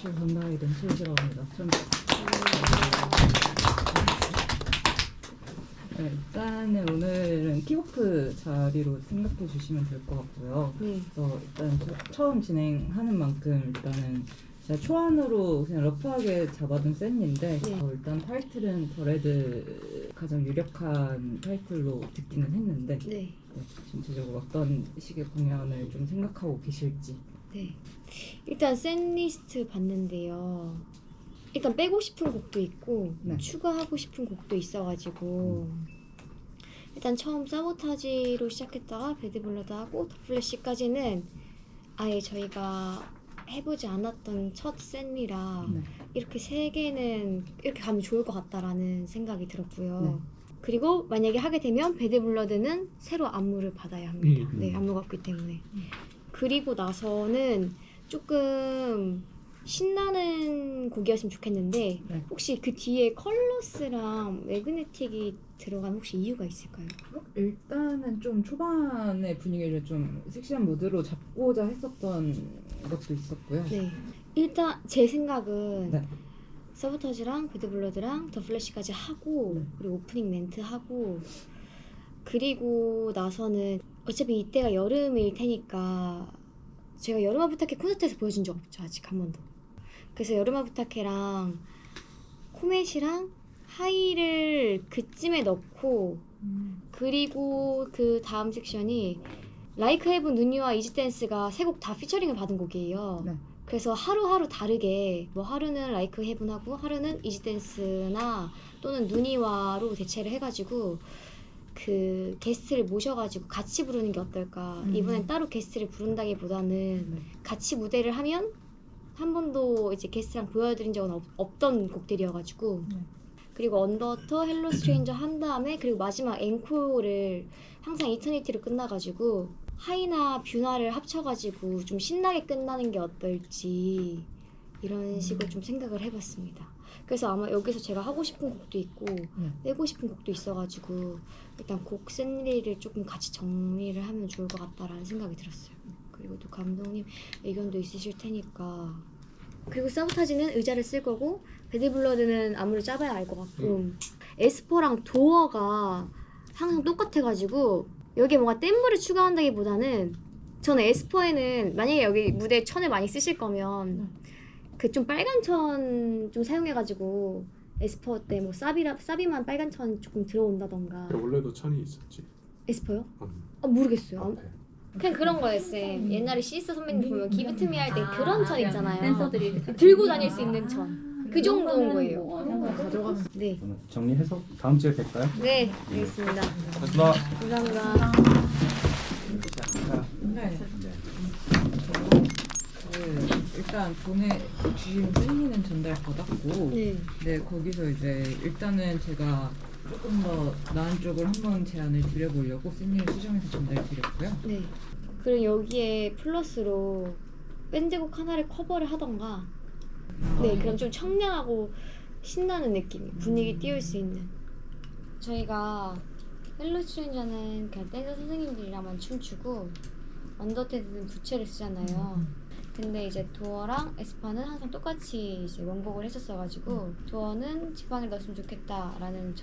팬시를 담당하게 된 최희지라고 합니다. 네, 일단은 오늘은 킥오프 자리로 생각해 주시면 될 것 같고요. 네. 그래서 일단 처음 진행하는 만큼 일단은 제가 초안으로 그냥 러프하게 잡아둔 셋인데 네. 일단 타이틀은 더레드 가장 유력한 타이틀로 듣기는 했는데 네. 전체적으로 어떤 식의 공연을 좀 생각하고 계실지. 네. 일단 셋리스트 봤는데요. 일단 빼고 싶은 곡도 있고 네. 추가하고 싶은 곡도 있어가지고 일단 처음 사보타지로 시작했다가 배드블러드 하고 더 플래시까지는 아예 저희가 해보지 않았던 첫 셋이라 네. 이렇게 세 개는 이렇게 가면 좋을 것 같다라는 생각이 들었고요. 네. 그리고 만약에 하게 되면 배드블러드는 새로 안무를 받아야 합니다. 네, 안무가 없기 때문에. 그리고 나서는 조금 신나는 곡이었으면 좋겠는데 네. 혹시 그 뒤에 컬러스랑 매그네틱이 들어간 혹시 이유가 있을까요? 일단은 좀 초반의 분위기를 좀 섹시한 무드로 잡고자 했었던 것도 있었고요. 네. 일단 제 생각은 네. 서브터즈랑 배드블러드랑 더 플래시까지 하고 네. 그리고 오프닝 멘트 하고 그리고 나서는 어차피 이때가 여름일 테니까 제가 여름아 부탁해 콘서트에서 보여준 적 없죠 아직 한 번도. 그래서 여름아 부탁해랑 코멧이랑 하이를 그쯤에 넣고 그리고 그 다음 섹션이 라이크 헤븐 누니와 이지댄스가 세 곡 다 피처링을 받은 곡이에요. 네. 그래서 하루하루 다르게 뭐 하루는 라이크 헤븐하고 하루는 이지댄스나 또는 누니와로 대체를 해가지고 그 게스트를 모셔가지고 같이 부르는 게 어떨까. 이번엔 따로 게스트를 부른다기보다는 네. 같이 무대를 하면 한 번도 이제 게스트랑 보여드린 적은 없던 곡들이어가지고 네. 그리고 언더터 헬로 스트레인저 한 다음에 그리고 마지막 앵콜을 항상 이터니티로 끝나가지고 하이나 뷰나를 합쳐가지고 좀 신나게 끝나는 게 어떨지 이런 식으로 좀 생각을 해봤습니다. 그래서 아마 여기서 제가 하고 싶은 곡도 있고 빼고 싶은 곡도 있어가지고 일단 곡 샌리를 조금 같이 정리를 하면 좋을 것 같다라는 생각이 들었어요. 그리고 또 감독님 의견도 있으실 테니까. 그리고 사보타지는 의자를 쓸 거고 배드블러드는 안무를 짜봐야 알 것 같고 에스퍼랑 도어가 항상 똑같아가지고 여기에 뭔가 댄물을 추가한다기보다는 저는 에스퍼에는 만약에 여기 무대에 천을 많이 쓰실 거면 그 좀 빨간 천 좀 사용해가지고 에스퍼 때 뭐 사비만 빨간 천 조금 들어온다던가. 원래도 천이 있었지. 에스퍼요? 모르겠어요. 앞에. 그냥 그런 거예요, 쌤. 옛날에 시스터 선배님 보면 기브트미 할 때 그런 천 있잖아요. 댄서들이 들고 다닐 수 있는 천. 그 정도인 거예요. 가져갔어요. 네. 그러면 정리해서 다음 주에 뵐까요? 네, 알겠습니다. 감사합니다. 감사합니다. 네. 일단 보내주신 팬리는 전달 받았고 네. 네, 거기서 이제 일단은 제가 조금 더 나은 쪽을 한번 제안을 드려보려고 팬리를 수정해서 전달 드렸고요. 네. 그리고 여기에 플러스로 밴드곡 하나를 커버를 하던가. 네, 그럼 좀 청량하고 신나는 느낌, 분위기 띄울 수 있는. 저희가 헬로 스트레인저는 그냥 댄서 선생님들이랑만 춤추고 언더테드는 부채를 쓰잖아요. 근데 이제 도어랑 에스파는 항상 똑같이 이제 원곡을 했었어가지고 도어는 지팡이를 넣었으면 좋겠다라는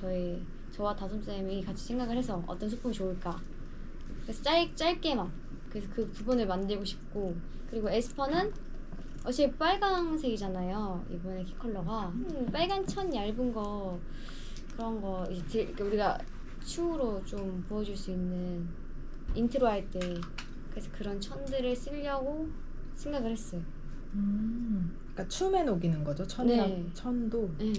저와 다솜쌤이 같이 생각을 해서 어떤 소품이 좋을까. 그래서 짧게만. 그래서 그 부분을 만들고 싶고 그리고 에스파는 어차피 빨강색이잖아요. 이번에 키 컬러가 빨간 천 얇은 거 그런 거 이제 우리가 춤으로 좀 보여줄 수 있는 인트로 할 때 그래서 그런 천들을 쓰려고 생각을 했어요. 그러니까 춤에 녹이는 거죠. 천이랑 네. 천도. 네.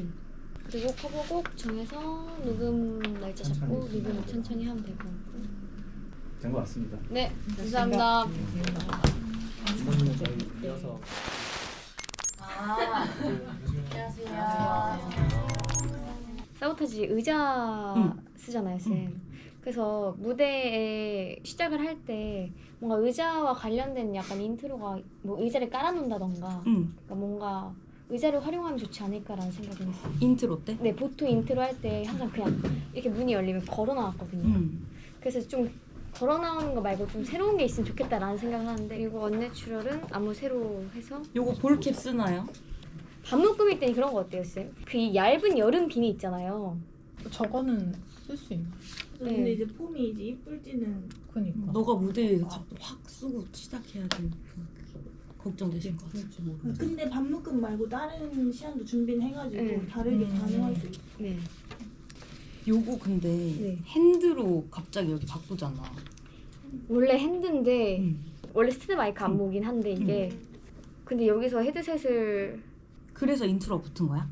그리고 커버곡 정해서 녹음 날짜 잡고 리뷰는 천천히 하면 될 것 같고. 된 것 같습니다. 네, 감사합니다. 이번에는 저희 이어서 사보타지 의자 쓰잖아요, 쌤. 그래서 무대에 시작을 할 때 뭔가 의자와 관련된 약간 인트로가 뭐 의자를 깔아놓는다던가 그러니까 뭔가 의자를 활용하면 좋지 않을까라는 생각을 했어요. 인트로 때? 네, 보통 인트로 할 때 항상 그냥 이렇게 문이 열리면 걸어 나왔거든요. 그래서 좀 걸어 나오는 거 말고 좀 새로운 게 있으면 좋겠다라는 생각을 하는데 그리고 언내추럴은 안무 새로 해서 요거 볼캡 쓰나요? 반묶 꾸밀 때는 그런 거 어때요, 쌤? 그 얇은 여름 비니 있잖아요. 저거는 쓸 수 있나? 네. 근데 이제 폼이 이제 이쁠지는 그니까. 너가 무대에서 확 쓰고 시작해야 되니까 걱정되실 것 같아. 근데 반묶음 말고 다른 시안도 준비는 해가지고 네. 다르게 가능할 수 있어. 네. 요거 근데 네. 핸드로 갑자기 여기 바꾸잖아. 원래 핸드인데 응. 원래 스탠드 마이크 안무긴 한데 이게 근데 여기서 헤드셋을 그래서 인트로가 붙은 거야?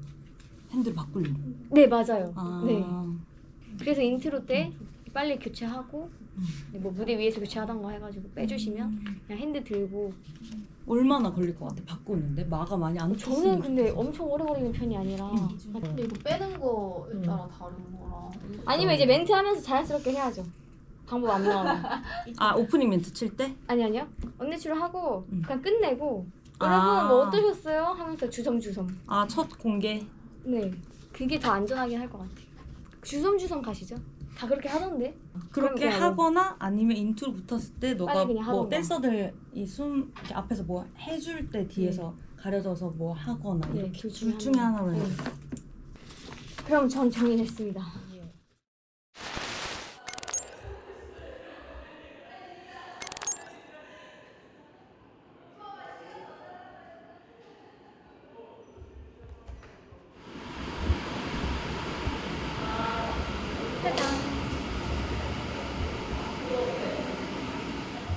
핸드를 바꾸려고. 네 맞아요. 아. 네. 그래서 인트로 때 빨리 교체하고 뭐 무대 위에서 교체하던가 해가지고 빼주시면 그냥 핸드 들고. 얼마나 걸릴 것 같아? 바꾸는데 마가 많이 안 저는 탔으면 근데 좋겠어. 엄청 오래 걸리는 편이 아니라 근데 이거 빼는 거에 따라 다른 거라. 아니면 이제 멘트 하면서 자연스럽게 해야죠. 방법 안 나오면. 아 오프닝 멘트 칠 때? 아니요. 언니추를 하고 그냥 끝내고 아. 여러분 뭐 어떠셨어요? 하면서 주섬주섬. 아 첫 공개? 네. 그게 더 안전하긴 할 것 같아요. 주섬주섬 가시죠? 다 그렇게 하던데? 그렇게 그냥 하거나 아니면 인트로 붙었을 때 너가 빨리 그냥 뭐 하던가. 댄서들 이숨 앞에서 뭐 해줄 때 뒤에서 가려져서 뭐 하거나 네, 이렇게 둘 둘 중에 중에 하나로 네. 해. 그럼 전 정리됐습니다.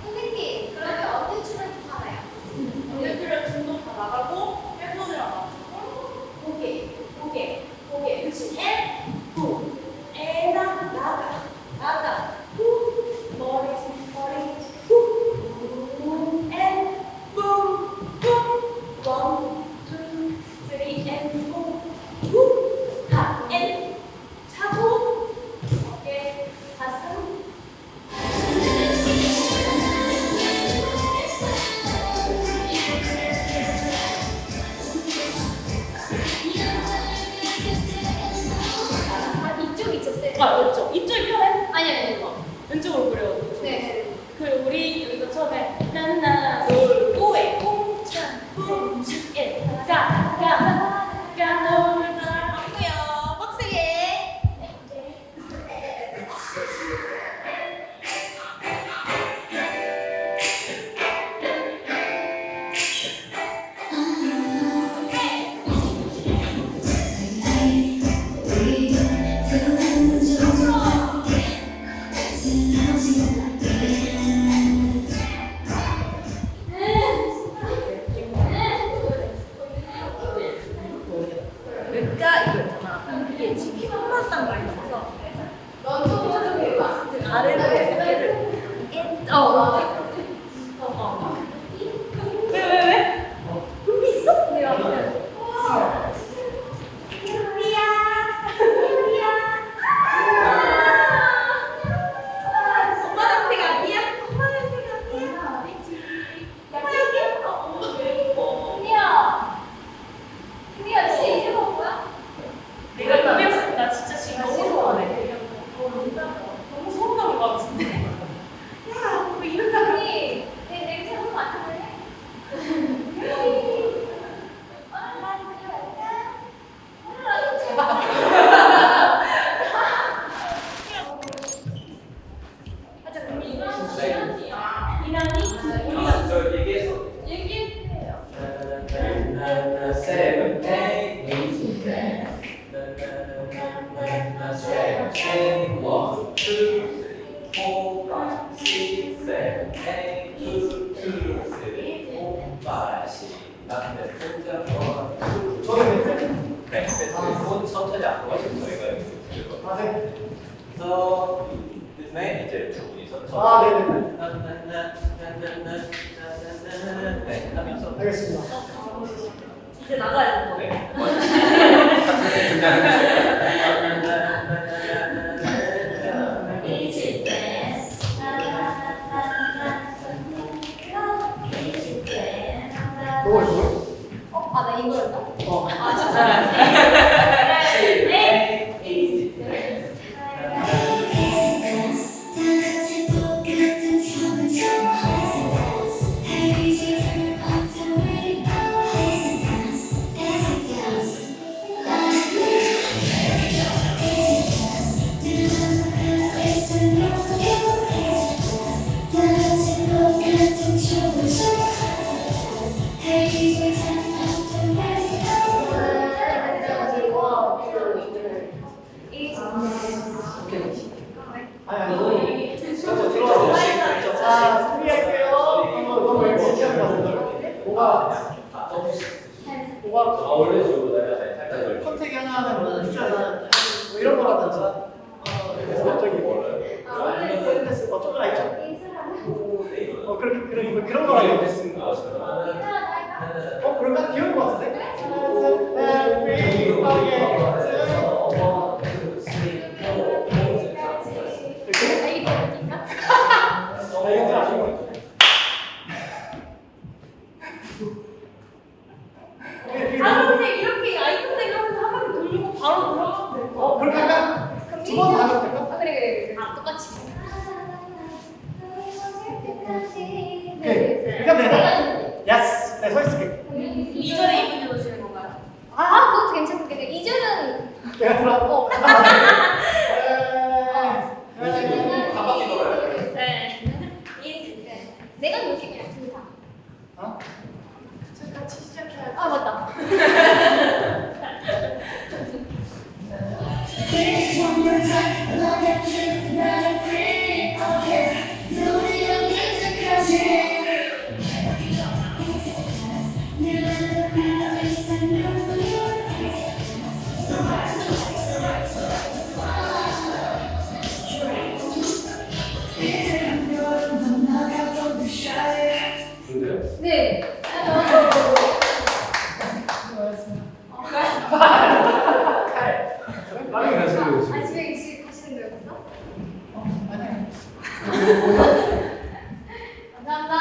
선생님, 그러면 언제 출연 하나요? 언제 출연 중독 다 나가고 팬분이랑 맞춰서 고개 그치? 에나 나가 머리 원, 투, 쓰리, 앤, 포 앤 차고 어깨 가슴 이쪽 있었어요. 아, 왼쪽. 이쪽이 편해? 아니, 이거. 왼쪽으로 그려가지고. 네. 그리고 우리 여기서 처음에 하나, 둘, 오에 꽁찬, 꽁찬, 예, 너를 따라 아프요. 빡세게. 그러니까 이거잖아. 이게 지금 한번 말 있어서 넌 저쪽 해봐. 아래로 어깨를 왜? 준비 있어? 내가 내가 이겼어. 나 진짜 지금 너무 서운해. 너무 서운한 것 같은데. 야, 뭐 이런 사람이 내 냄새 한번 맡아볼래? 네, 손 천천히 앞으로 가시면 저희가 여기 들고 그래서 네, 이제 두 분이서 천천히 네, 하면서 알겠습니다. 이제 나가야 돼. 네. 너가 있어요? 아, 나 이거였다. 네. 그런 거라고 그럴까? 귀여울 것 같은데? 아 근데 이렇게 아이 컨택 하면서 한 바퀴 돌리고 바로 돌아가면 될 거. 그렇게 할까? 두 번 다 하면 될까? 아 그래. 아 똑같이. 오케이. 그렇게 하면 되겠다. 야스. 내가 서 있을게. 2절에 이분이 넣으시는 건가요? 아 그것도 괜찮겠네. 이제는 내가 들어. 한 바퀴 돌아야 돼. 네. 내가 이렇게 그냥 둘 다. 어? 같이 시작해야. 아 맞다. 네. 아 집에 가시는 거였어? 감사합니다.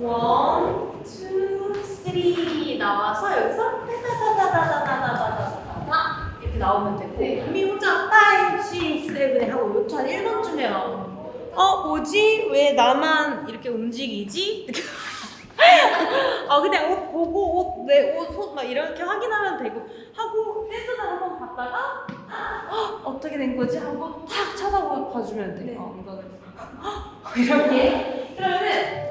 원, 투, 쓰리 나와서 여기서 따다다다다다다다다 이렇게 나오면 되고 우리 혼자 5, 6, 7 하고 요차 1번쯤에 나오면 뭐지? 왜 나만 이렇게 움직이지? 그냥 옷 보고 내 옷 속 막 이렇게 확인하면 되고 하고 댄스를 한번 봤다가 어떻게 된 거지? 한번 탁 찾아봐주면 돼. 이거는 이렇게 그러면은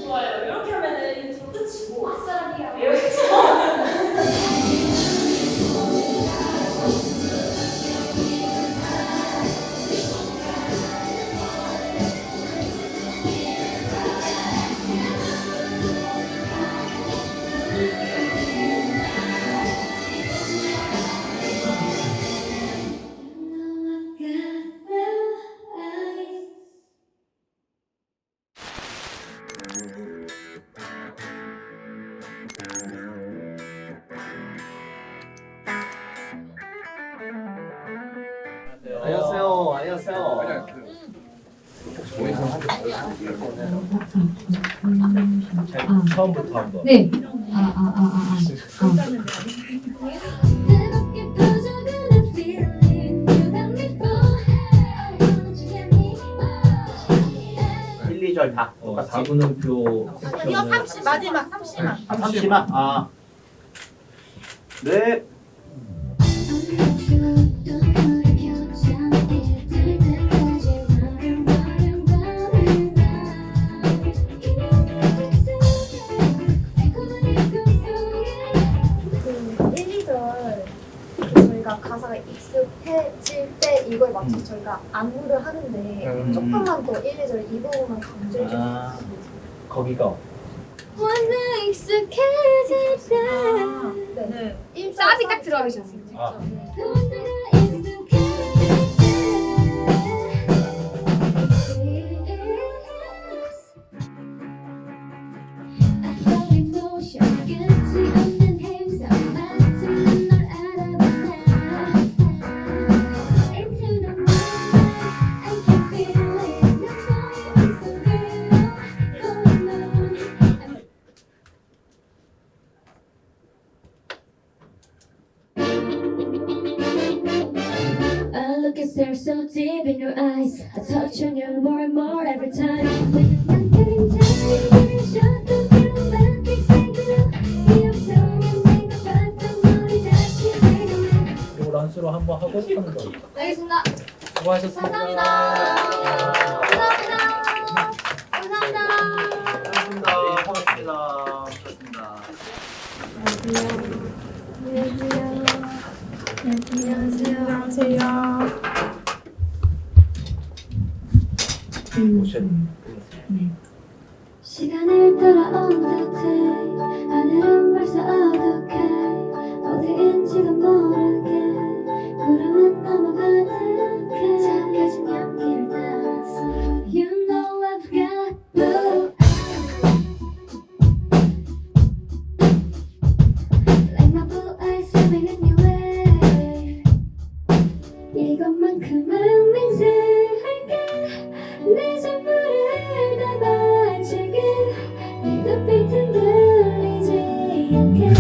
좋아요. 이렇게 하면은 인트로 끝이고 여기서 안녕하세요. 안녕하세요. 처음부터 한번. 네. 일, 2절 다. 4분음표 섹션은 이거 30 마지막 30만. 30만. 아. 네. 저희가 가사가 익숙해질 때 이걸 맞춰서 저희가 안무를 하는데 조금만 더 1, 2절 이 부분만 강조해 주실 아. 수 있어요? 거기가 완전 익숙해질 때 네. 쌉이 딱 들어가기 전에 아. They're so deep in your eyes. I touch on you more and more every time. 이런 선수로 한번 하고 싶은 거. 알겠습니다. 수고하셨습니다. 감사합니다. 시간을 따라온 듯해 하늘은 벌써 어둑해 어디인지가 모르게 구름은 넘어가득해 작아진 연기를 따라서 You know I've got blue Like my blue eyes swimming in your wave 이것만큼은 맹세할게 내 전부를 다 바칠게 네 눈빛은 들리지 않게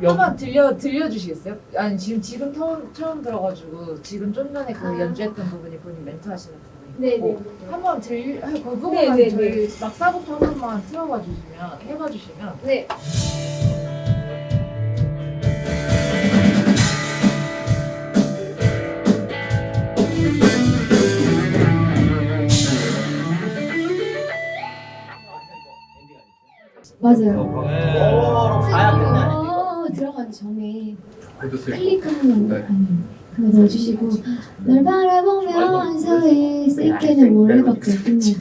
한번 들려주시겠어요? 아니 지금 처음 들어가지고 지금 좀 전에 그 연주했던 부분이 본인 멘트 하시는 부분이고 한번 그 부분만 네, 저희 막사부터 한 번만 틀어봐 주시면 해봐 주시면 네. 맞아요. 가야 끝나. 들어가기 전에 클릭하는 거 그거 넣어주시고 널 바라보면서 이 새끼는 몰래밖에 끝나지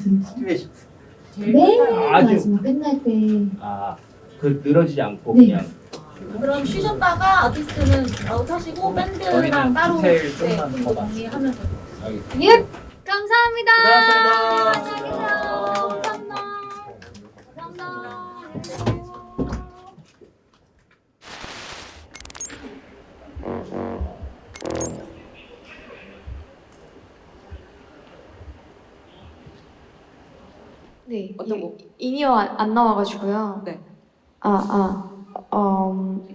맨 마지막 끝날 때 그 늘어지지 않고 네. 그냥 그럼 쉬셨다가 아티스트는 아웃하시고 밴드랑 따로 디테일 좀만 좀 더 정리하면서 예. 감사합니다. 고생하셨습니다. 네. 어떤 거? 인이어 안 나와가지고요. 네.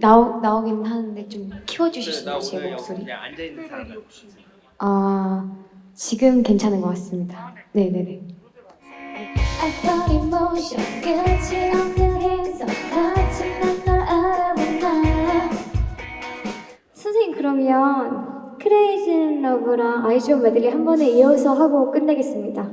나오긴 하는데 좀 키워주실 수 있나요, 제 목소리? 그냥 앉아 있는 사람. 지금 괜찮은 것 같습니다. 네네네. I thought emotion 끝이 없는 행성 하지만 널 알아보나 선생님 그러면 크레이지 러브랑 아이즈원 메들리 한 번에 이어서 하고 끝내겠습니다.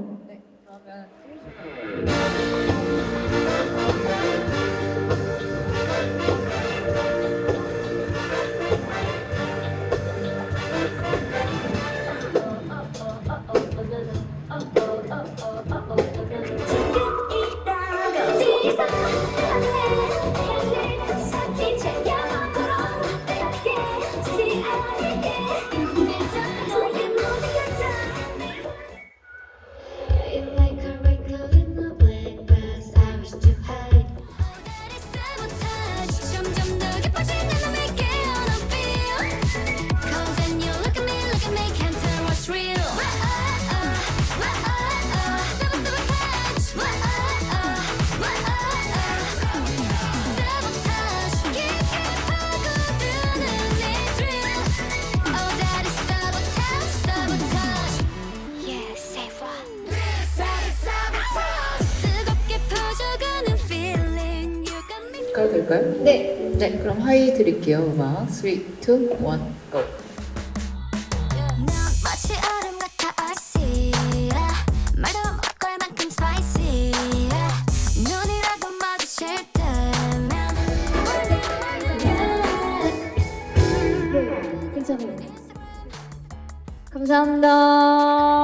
가도 될까요? 네. 네, 그럼 하이 드릴게요. 음악 3, 2, 1, GO. 마치 얼음 같아 icy 말도 못 걸 만큼 spicy 눈이라도 마주칠 때면 괜찮아요. 감사합니다.